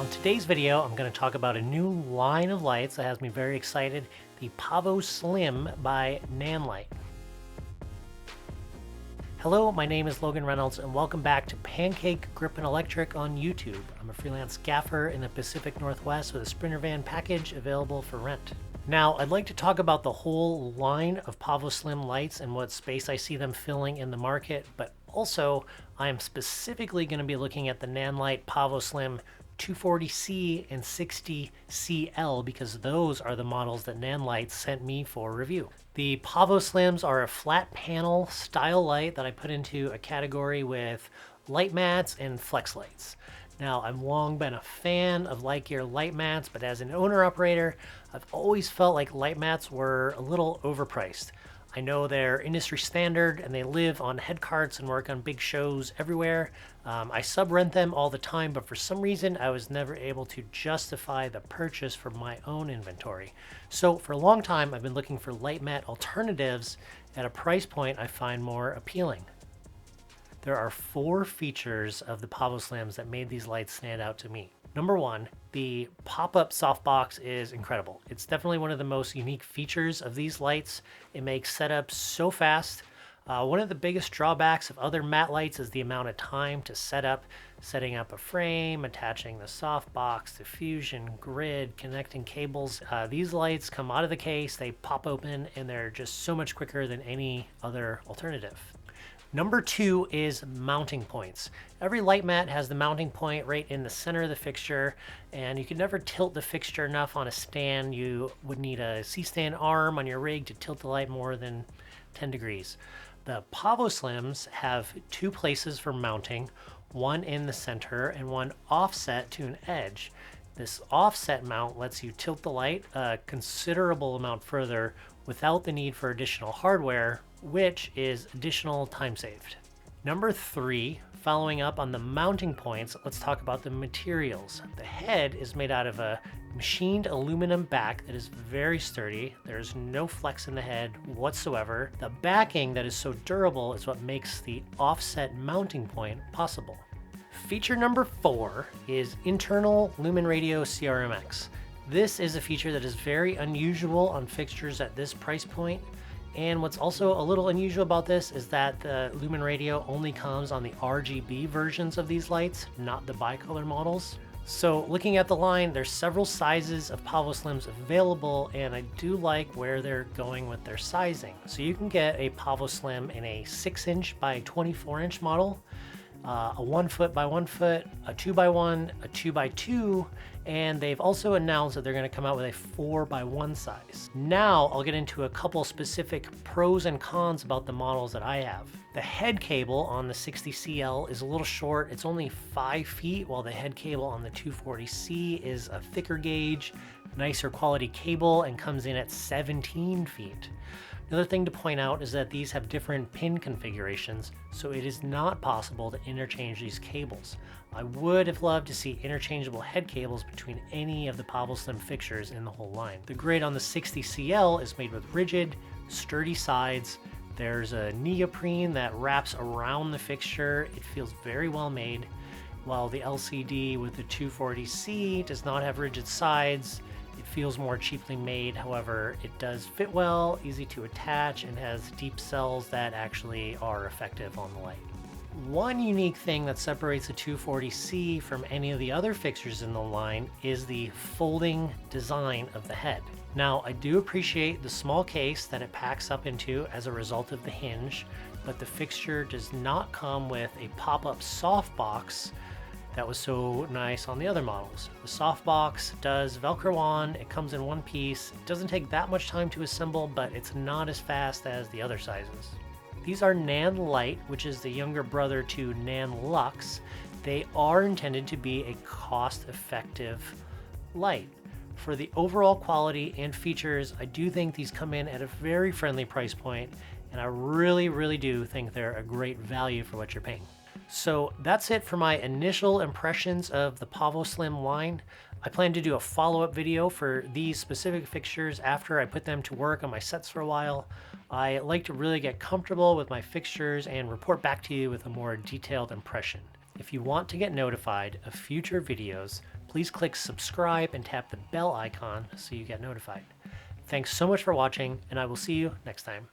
On today's video, I'm going to talk about a new line of lights that has me very excited, the PavoSlim by NanLite. Hello, my name is Logan Reynolds and welcome back to Pancake Grip and Electric on YouTube. I'm a freelance gaffer in the Pacific Northwest with a Sprinter van package available for rent. Now, I'd like to talk about the whole line of PavoSlim lights and what space I see them filling in the market, but also I am specifically going to be looking at the NanLite PavoSlim 240C and 60CL because those are the models that NanLite sent me for review. The PavoSlims are a flat panel style light that I put into a category with light mats and flex lights. Now, I've long been a fan of light gear light mats, but as an owner operator, I've always felt like light mats were a little overpriced. I know they're industry standard and they live on head carts and work on big shows everywhere. I sub-rent them all the time, but for some reason I was never able to justify the purchase for my own inventory. So for a long time I've been looking for light mat alternatives at a price point I find more appealing. There are 4 features of the PavoSlims that made these lights stand out to me. Number 1, the pop-up softbox is incredible. It's definitely one of the most unique features of these lights. It makes setup so fast. One of the biggest drawbacks of other matte lights is the amount of time to set up, setting up a frame, attaching the softbox, diffusion, grid, connecting cables. These lights come out of the case, they pop open, and they're just so much quicker than any other alternative. Number 2 is mounting points. Every light mat has the mounting point right in the center of the fixture, and you can never tilt the fixture enough on a stand. You would need a C-stand arm on your rig to tilt the light more than 10 degrees. The PavoSlims have 2 places for mounting, one in the center and one offset to an edge. This offset mount lets you tilt the light a considerable amount further without the need for additional hardware, which is additional time saved. Number 3, following up on the mounting points, let's talk about the materials. The head is made out of a machined aluminum back that is very sturdy. There's no flex in the head whatsoever. The backing that is so durable is what makes the offset mounting point possible. Feature number 4 is internal lumen radio CRMX. This is a feature that is very unusual on fixtures at this price point. And what's also a little unusual about this is that the lumen radio only comes on the RGB versions of these lights, not the bicolor models. So looking at the line, there's several sizes of PavoSlims available, and I do like where they're going with their sizing. So you can get a PavoSlim in a 6-inch by 24-inch model, a 1 foot by 1 foot, a 2 by 1, a 2 by 2, and they've also announced that they're going to come out with a 4 by 1 size. Now I'll get into a couple specific pros and cons about the models that I have. The head cable on the 60CL is a little short. It's only 5 feet, while the head cable on the 240C is a thicker gauge, nicer quality cable, and comes in at 17 feet. Another thing to point out is that these have different pin configurations, so it is not possible to interchange these cables. I would have loved to see interchangeable head cables between any of the PavoSlim fixtures in the whole line. The grid on the 60CL is made with rigid, sturdy sides. There's a neoprene that wraps around the fixture. It feels very well made, while the LCD with the 240C does not have rigid sides. It feels more cheaply made, however, it does fit well, easy to attach, and has deep cells that actually are effective on the light. One unique thing that separates the 240C from any of the other fixtures in the line is the folding design of the head. Now, I do appreciate the small case that it packs up into as a result of the hinge, but the fixture does not come with a pop-up softbox that was so nice on the other models. The softbox does Velcro on, it comes in one piece. It doesn't take that much time to assemble, but it's not as fast as the other sizes. These are NanLite, which is the younger brother to NanLux. They are intended to be a cost-effective light. For the overall quality and features, I do think these come in at a very friendly price point, and I really do think they're a great value for what you're paying. So that's it for my initial impressions of the PavoSlim line. I plan to do a follow-up video for these specific fixtures after I put them to work on my sets for a while. I like to really get comfortable with my fixtures and report back to you with a more detailed impression. If you want to get notified of future videos, please please click subscribe and tap the bell icon so you get notified. Thanks so much for watching, and I will see you next time.